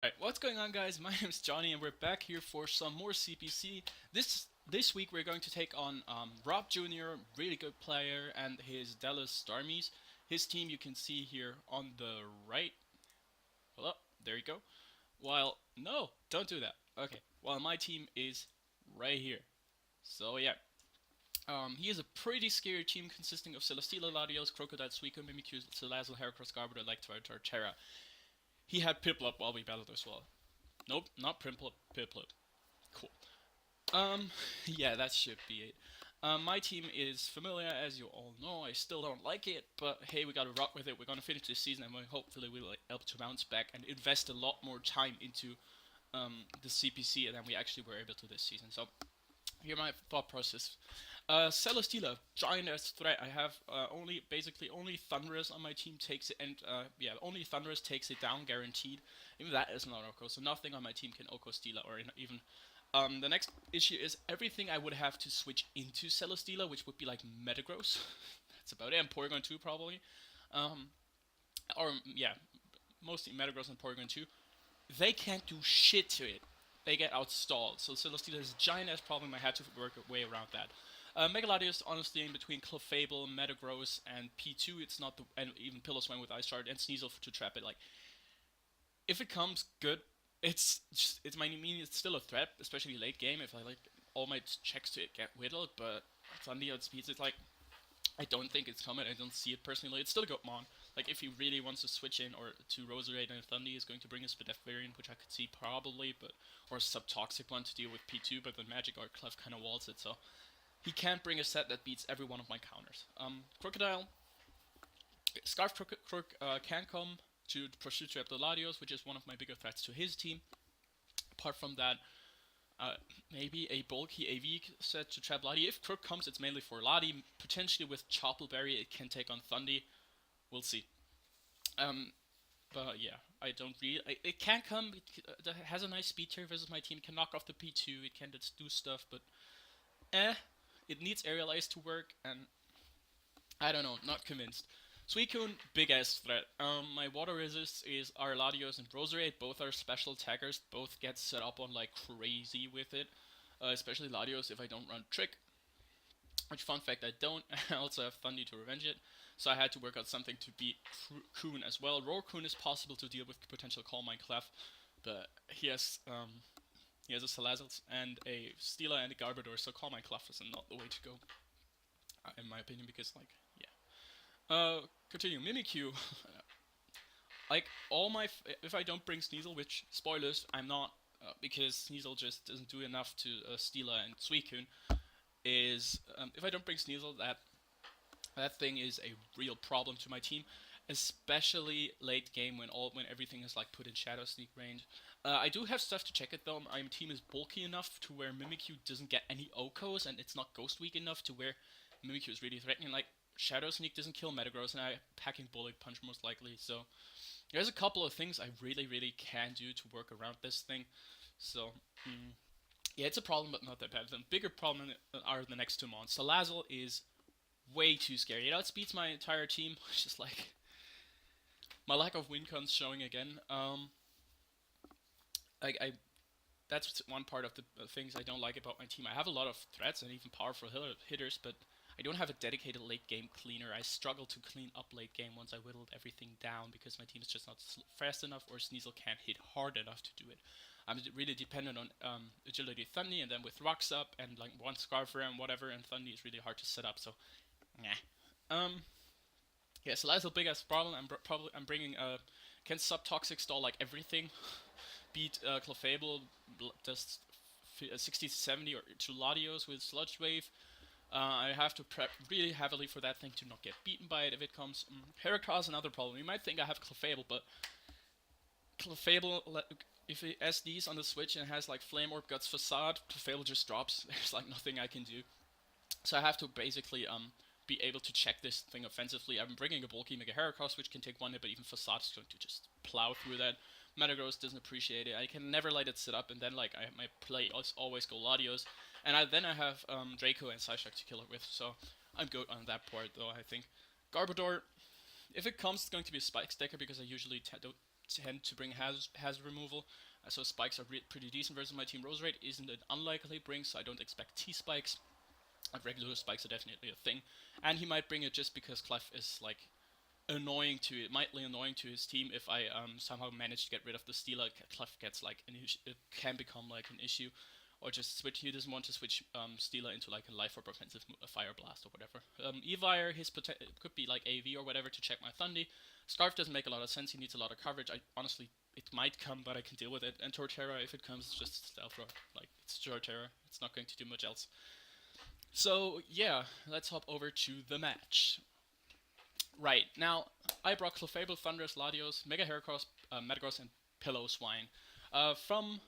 Alright, what's going on, guys? My name is Johnny and we're back here for some more CPC. This week we're going to take on Rob Jr., really good player, and his Dallas Starmies. His team you can see here on the right. Well, there you go. While, no, don't do that. Okay, while my team is right here. So yeah, he is a pretty scary team consisting of Celesteela, Latios, Crocodile, Suicune, Mimikyu, Salazzle, Heracross, Garbodor, Electrode, Torterra. He had Piplup while we battled as well. Nope, not Primplup, Piplup. Cool. Um, yeah, that should be it. My team is familiar, as you all know. I still don't like it, but hey, we gotta rock with it. We're gonna finish this season, and hopefully we'll help to bounce back and invest a lot more time into the CPC than we actually were able to this season. So, here my thought process. Celesteela, giant as threat. I have only Thunderous on my team takes it, and yeah, only Thunderous takes it down, guaranteed. Even that is not Oko, so nothing on my team can Oko Steela or even. The next issue is everything I would have to switch into Celesteela, which would be like Metagross. That's about it. And Porygon 2 probably. Um, or yeah, mostly Metagross and Porygon 2. They can't do shit to it. They get outstalled. So Celesteela is a giant ass problem. I had to work a way around that. Megaladius, honestly, in between Clefable, Metagross, and P2, it's not the. And even Piloswine with Ice Shard and Sneasel to trap it. Like, if it comes good, I mean, it's still a threat, especially late game. If I like all my checks to it get whittled, but Thundy outspeeds it. Like, I don't think it's coming. I don't see it personally. It's still a good mon. Like, if he really wants to switch in or to Roserade, and Thundy is going to bring a Spadef variant, which I could see probably, but or a subtoxic one to deal with P2, but then Magic Art Clef kind of walls it, so he can't bring a set that beats every one of my counters. Crocodile, Scarf Crook can come to Prosciutto Latios, which is one of my bigger threats to his team. Apart from that, maybe a bulky AV set to trap Lati. If Crook comes, it's mainly for Lati. Potentially with Choppleberry, it can take on Thundy. We'll see. Um, but yeah, I don't really. It can come. It has a nice speed tier versus my team. It can knock off the P2. It can just do stuff, but it needs Aerial Ace to work, and I don't know, not convinced. Suicune, big ass threat. My water resist is Arladios and Roserade. Both are special attackers. Both get set up on like crazy with it. Especially Ladios if I don't run Trick. Which, fun fact, I don't. I also have Thundy to revenge it. So I had to work out something to beat Coon as well. Roarcoon is possible to deal with potential Calm Mind Clef. But he has a Salazzle and a Steela and a Garbodor. So Calm Mind Clef is not the way to go. In my opinion, because like, yeah. Continue. Mimikyu. Like, if I don't bring Sneasel, which, spoilers, I'm not, because Sneasel just doesn't do enough to Steela and Suicune, if I don't bring Sneasel, that thing is a real problem to my team, especially late game when everything is like put in Shadow Sneak range. I do have stuff to check it though. My team is bulky enough to where Mimikyu doesn't get any Okos, and it's not Ghost Weak enough to where Mimikyu is really threatening. Like, Shadow Sneak doesn't kill Metagross, and I packing Bullet Punch most likely. So there's a couple of things I really can do to work around this thing. So yeah, it's a problem, but not that bad. The bigger problem are the next two mons. Salazzle is way too scary. It outspeeds my entire team. It's just like my lack of win cons showing again. I that's one part of the things I don't like about my team. I have a lot of threats and even powerful hitters, but I don't have a dedicated late game cleaner. I struggle to clean up late game once I whittled everything down because my team is just not fast enough or Sneasel can't hit hard enough to do it. I'm really dependent on Agility Thundy, and then with Rocks up and like one Scarf and whatever, and Thundy is really hard to set up, so nah. Yeah, so that's a big ass problem. I'm bringing can Subtoxic stall like everything, beat Clefable, just 60 to 70 or to Latios with Sludge Wave. I have to prep really heavily for that thing to not get beaten by it if it comes. Heracross is another problem. You might think I have Clefable, but Clefable, if it SDs on the Switch and has like Flame Orb, Guts, Facade, Clefable just drops. There's like nothing I can do. So I have to basically be able to check this thing offensively. I'm bringing a bulky Mega Heracross, which can take one hit, but even Facade is going to just plow through that. Metagross doesn't appreciate it. I can never let it sit up, and then like my play always go Latios, and then I have Draco and Psyshock to kill it with. So I'm good on that part, though. I think Garbodor, if it comes, it's going to be a Spike Stacker because I usually tend to bring hazard removal. So spikes are pretty decent versus my team. Rose Raid isn't an unlikely bring, so I don't expect T-spikes. Regular spikes are definitely a thing. And he might bring it just because Clef is like mildly annoying to his team. If I somehow manage to get rid of the stealer, Clef gets like it can become like an issue. Or just switch. He doesn't want to switch Stealer into like a life orb offensive fire blast or whatever. Evire, could be like AV or whatever to check my Thundy. Scarf doesn't make a lot of sense. He needs a lot of coverage. I honestly, it might come, but I can deal with it. And Torterra, if it comes, it's just Stealth Rock. Like it's Torterra. It's not going to do much else. So yeah, let's hop over to the match. Right now, I brought Clefable, Thunderous, Latios, Mega Heracross, Metagross, and Pillow Swine. From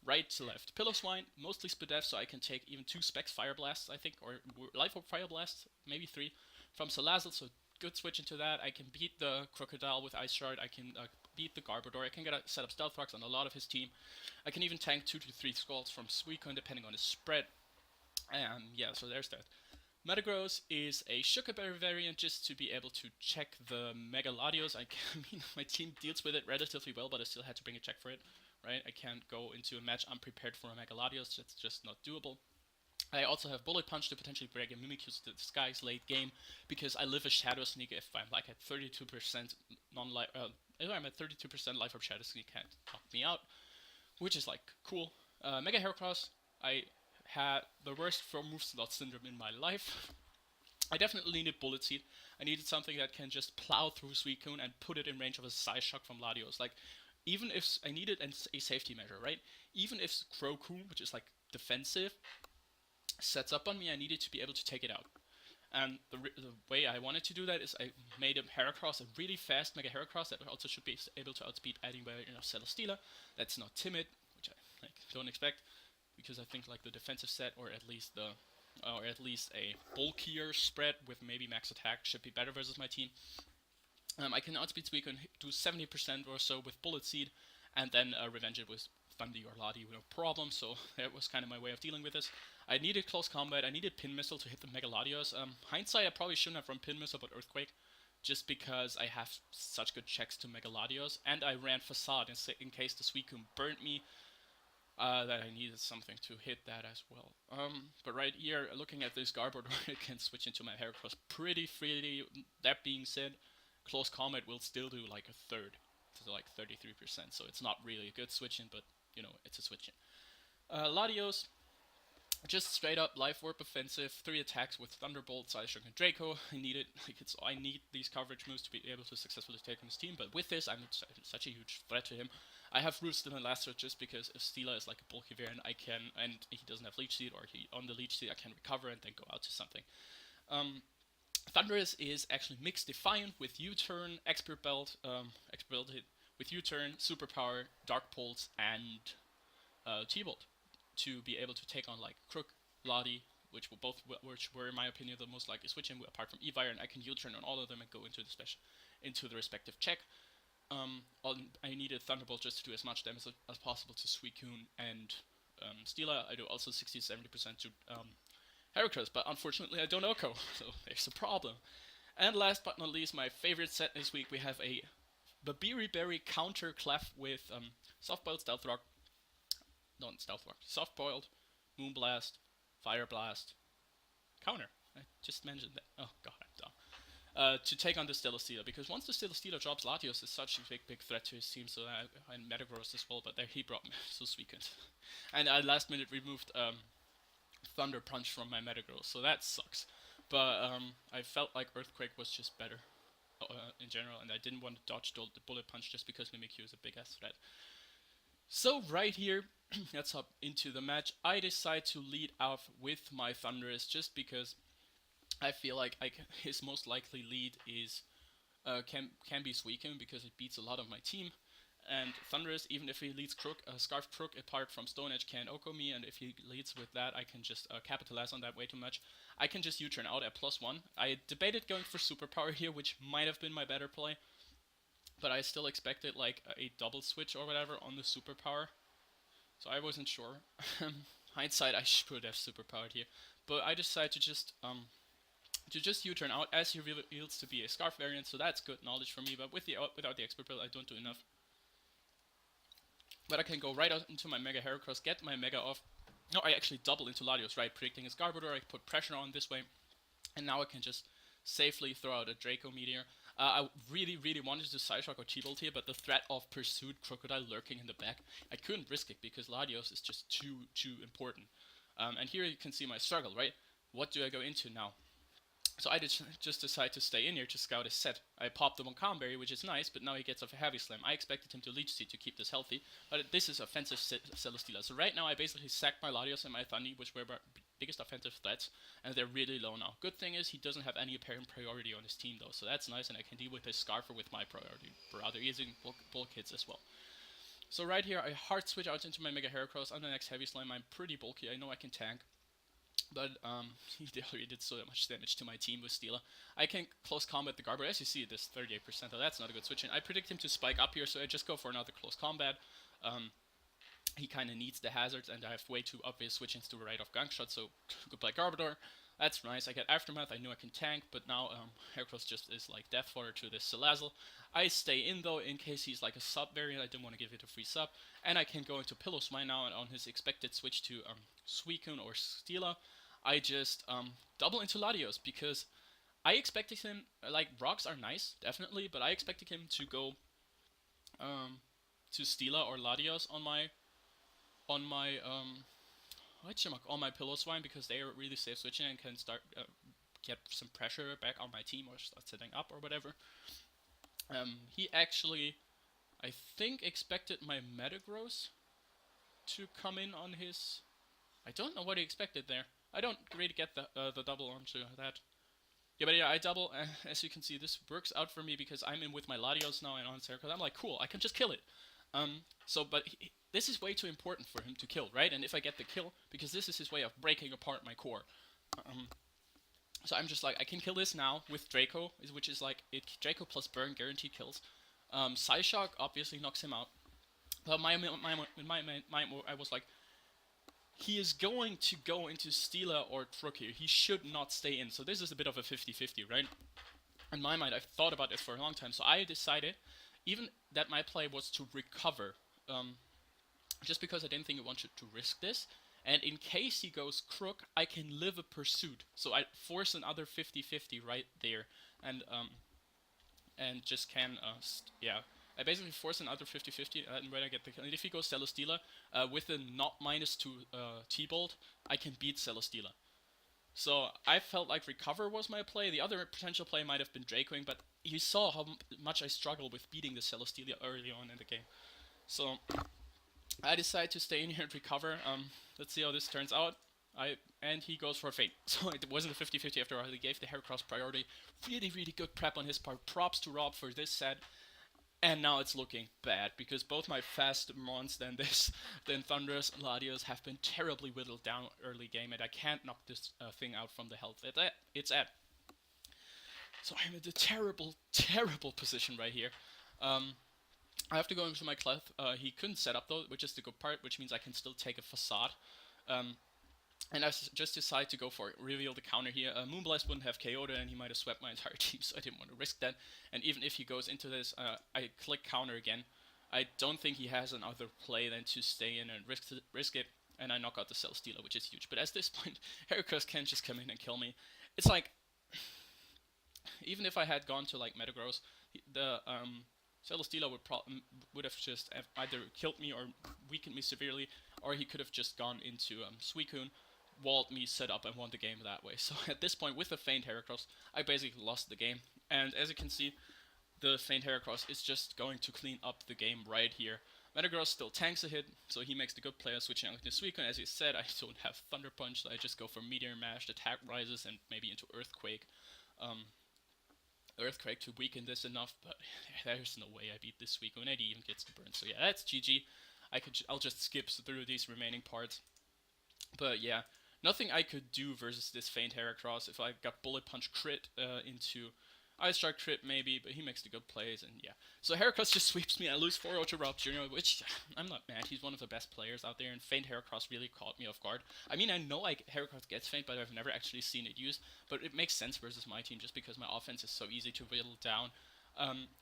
right to left. Pillow Swine, mostly Spadef, so I can take even 2 Specs Fire Blasts, I think, or Life Orb Fire Blast, maybe 3. From Salazzle, so good switch into that. I can beat the Crocodile with Ice Shard. I can beat the Garbodor. I can get a set up Stealth Rocks on a lot of his team. I can even tank 2 to 3 Scalds from Suicune, depending on his spread. Yeah, so there's that. Metagross is a Sugar Berry variant just to be able to check the Mega Latios. I mean, my team deals with it relatively well, but I still had to bring a check for it. Right, I can't go into a match unprepared for a Mega Latios. That's just not doable. I also have Bullet Punch to potentially break a Mimikyu to disguise late game because I live a Shadow Sneak if I'm like at 32% non-life. If I'm at 32% life of Shadow Sneak, can't knock me out, which is like cool. Mega Heracross, I had the worst from move slot syndrome in my life. I definitely needed Bullet Seed. I needed something that can just plow through Suicune and put it in range of a Psyshock from Latios. Like, even if I needed a safety measure, right? Even if Crocoon, which is like defensive, sets up on me, I needed to be able to take it out. And the way I wanted to do that is I made a Heracross, a really fast Mega Heracross that also should be able to outspeed anywhere, Celesteela. That's not timid, which I don't expect, because I think like the defensive set, or at least a bulkier spread with maybe max attack should be better versus my team. I can outspeed Suicune, do 70% or so with Bullet Seed, and then revenge it with Thundy or Lati, no problem. So that was kind of my way of dealing with this. I needed close combat, I needed Pin Missile to hit the Mega Latios. Hindsight, I probably shouldn't have run Pin Missile but Earthquake, just because I have such good checks to Mega Latios, and I ran Facade in case the Suicune burnt me, that I needed something to hit that as well. But right here, looking at this Garbodor, I can switch into my Heracross pretty freely. That being said, Close Combat will still do like a third, so like 33%, so it's not really a good switch-in, but, it's a switch-in. Latios, just straight up Life Orb offensive, 3 attacks with Thunderbolt, Psyshock, and Draco. I need these coverage moves to be able to successfully take on his team, but with this, I'm such a huge threat to him. I have Roosted and Lasso just because if Steela is like a bulky variant, and he doesn't have Leech Seed, or he on the Leech Seed, I can recover and then go out to something. Thundurus is actually Mixed Defiant with U-Turn, Expert Belt with U-Turn, Superpower, Dark Pulse, and T-Bolt to be able to take on like Crook, Lottie, which were in my opinion the most likely switch-in apart from Evire, and I can U-Turn on all of them and go into the respective check. I needed Thunderbolt just to do as much damage as possible to Suicune and Steela. I do also 60-70% to Heracross, but unfortunately I don't OHKO, so there's a problem. And last but not least, my favorite set this week, we have a Babiri Berry counter Clef with Soft-Boiled Stealth Rock, not Stealth Rock, Soft-Boiled, Moonblast, Fire Blast, counter. I just mentioned that. Oh god, I'm dumb. To take on the Celesteela, because once the Celesteela drops, Latios is such a big threat to his team, so I Metagross as well, but there he brought me, so Suicune. And I last minute removed Thunder Punch from my Metagross, so that sucks. But I felt like Earthquake was just better in general, and I didn't want to dodge the Bullet Punch just because Mimikyu is a big ass threat. So right here, let's hop into the match. I decide to lead off with my Thundurus just because I feel like his most likely lead is can be Suicune because it beats a lot of my team. And Thundurus, even if he leads Scarf Crook apart from Stone Edge, can OHKO me, and if he leads with that, I can just capitalize on that way too much. I can just U-turn out at +1. I debated going for Superpower here, which might have been my better play, but I still expected like a double switch or whatever on the Superpower, so I wasn't sure. Hindsight, I should have Superpowered here, but I decided to just U-turn out, as he reveals to be a Scarf variant, so that's good knowledge for me, but without the Expert Build, I don't do enough. But I can go right out into my Mega Heracross, get my Mega off. No, I actually double into Latios, right? Predicting his Garbodor, I put pressure on this way. And now I can just safely throw out a Draco Meteor. I really, really wanted to Psyshock or T-Bolt here, but the threat of Pursued Crocodile lurking in the back, I couldn't risk it because Latios is just too important. And here you can see my struggle, right? What do I go into now? So I just decide to stay in here to scout his set. I popped the one Berry, which is nice, but now he gets off a Heavy Slam. I expected him to Leech Seed to keep this healthy, but this is offensive Celesteela. So right now I basically sacked my Latios and my Thundy, which were my biggest offensive threats, and they're really low now. Good thing is he doesn't have any apparent priority on his team though, so that's nice, and I can deal with his Scarfer with my priority, rather using bulk hits as well. So right here I hard switch out into my Mega Heracross. On the next Heavy Slam I'm pretty bulky, I know I can tank. But he already did so much damage to my team with Steela. I can close combat the Garber. As you see, this 38%, though that's not a good switch in. I predict him to spike up here, so I just go for another close combat. He kind of needs the hazards, and I have way too obvious switch-ins to right off Gunk Shot, so goodbye Garbodor. That's nice. I get Aftermath. I knew I can tank, but now Heracross just is like death fodder to this Salazzle. I stay in though in case he's like a sub variant. I didn't want to give it a free sub, and I can go into Pillow Smite now, and on his expected switch to Suicune or Steela, I just double into Latios because I expected him, like, rocks are nice, definitely, but I expected him to go to Steela or Latios on my Pillow Swine because they are really safe switching and can start get some pressure back on my team or start setting up or whatever. He actually, I think, expected my Metagross to come in on his. I don't know what he expected there. I don't really get the double onto that. Yeah, but yeah, I double. As you can see, this works out for me because I'm in with my Latios now and on Circle. I'm like, cool, I can just kill it. But this is way too important for him to kill, right? And if I get the kill, because this is his way of breaking apart my core. So I'm just like, I can kill this now with Draco, which is like, Draco plus Burn guaranteed kills. Psyshock obviously knocks him out. But my I was like, he is going to go into Steela or Truck here. He should not stay in. So this is a bit of a 50-50, right? In my mind, I've thought about this for a long time. So I decided, even that my play was to recover, just because I didn't think I wanted to risk this. And in case he goes Crook, I can live a pursuit. So I force another 50-50 right there. And just can, I basically force another 50-50 and when I get the kill. And if he goes Celesteela, with a not -2 T-Bolt, I can beat Celesteela. So I felt like Recover was my play. The other potential play might have been Dracoing, but you saw how much I struggled with beating the Celesteela early on in the game. So I decided to stay in here and recover. Let's see how this turns out. And he goes for a feint. So it wasn't a 50-50 after all. He gave the Heracross priority. Really, really good prep on his part. Props to Rob for this set. And now it's looking bad, because both my fast mons than Thunderous and Latios have been terribly whittled down early game, and I can't knock this thing out from the health it's at. So I'm in a terrible, terrible position right here. I have to go into my Clef. He couldn't set up though, which is the good part, which means I can still take a Facade. And I just decided to go for it, reveal the counter here. Moonblast wouldn't have KO'd and he might have swept my entire team, so I didn't want to risk that. And even if he goes into this, I click counter again. I don't think he has another play than to stay in and risk it, and I knock out the Celesteela, which is huge. But at this point, Heracross can just come in and kill me. It's like, even if I had gone to like Metagross, the Celesteela would have just either killed me or weakened me severely, or he could have just gone into Suicune, walled me, set up, and won the game that way. So at this point, with the Feint Heracross, I basically lost the game. And as you can see, the Feint Heracross is just going to clean up the game right here. Metagross still tanks a hit, so he makes the good player switching out to Suicune. As you said, I don't have Thunder Punch, so I just go for Meteor Mash, attack rises, and maybe into Earthquake. Earthquake to weaken this enough, but there's no way I beat this Suicune, and he even gets the burn. So yeah, that's GG. I'll just skip through these remaining parts. But yeah, nothing I could do versus this Feint Heracross. If I got Bullet Punch crit into Ice Strike crit maybe, but he makes the good plays, and yeah. So Heracross just sweeps me. I lose 4-0 to Rob Jr., which I'm not mad. He's one of the best players out there, and Feint Heracross really caught me off guard. I mean, I know Heracross gets Feint, but I've never actually seen it used. But it makes sense versus my team just because my offense is so easy to whittle down.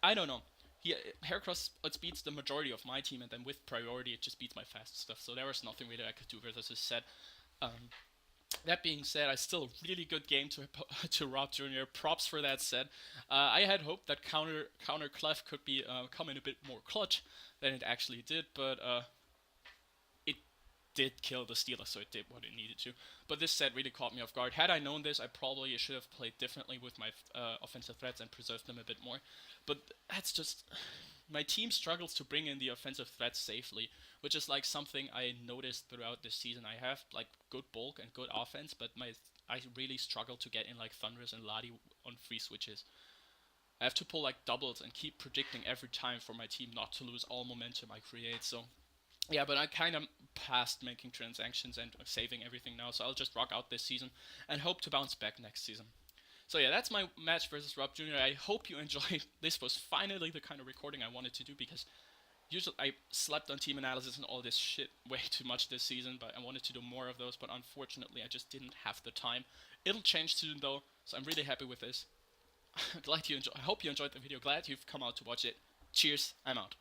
I don't know. he Heracross outspeeds the majority of my team, and then with priority it just beats my fast stuff. So there was nothing really I could do versus his set. Um, that being said, I still a really good game to to Rob Jr. Props for that set. I had hoped that counter Clef could be come in a bit more clutch than it actually did, but it did kill the Steelers, so it did what it needed to. But this set really caught me off guard. Had I known this, I probably should have played differently with my offensive threats and preserved them a bit more. But that's just my team struggles to bring in the offensive threats safely, which is like something I noticed throughout this season. I have like good bulk and good offense, but I really struggle to get in like Thunderous and Ladi on free switches. I have to pull like doubles and keep predicting every time for my team not to lose all momentum I create. So yeah, but I kind of past making transactions and saving everything now, so I'll just rock out this season and hope to bounce back next season. So yeah, that's my match versus Rob Jr. I hope you enjoyed. This was finally the kind of recording I wanted to do because usually I slept on team analysis and all this shit way too much this season, but I wanted to do more of those, but unfortunately I just didn't have the time. It'll change soon though, so I'm really happy with this. Glad you enjoy. I hope you enjoyed the video. Glad you've come out to watch it. Cheers, I'm out.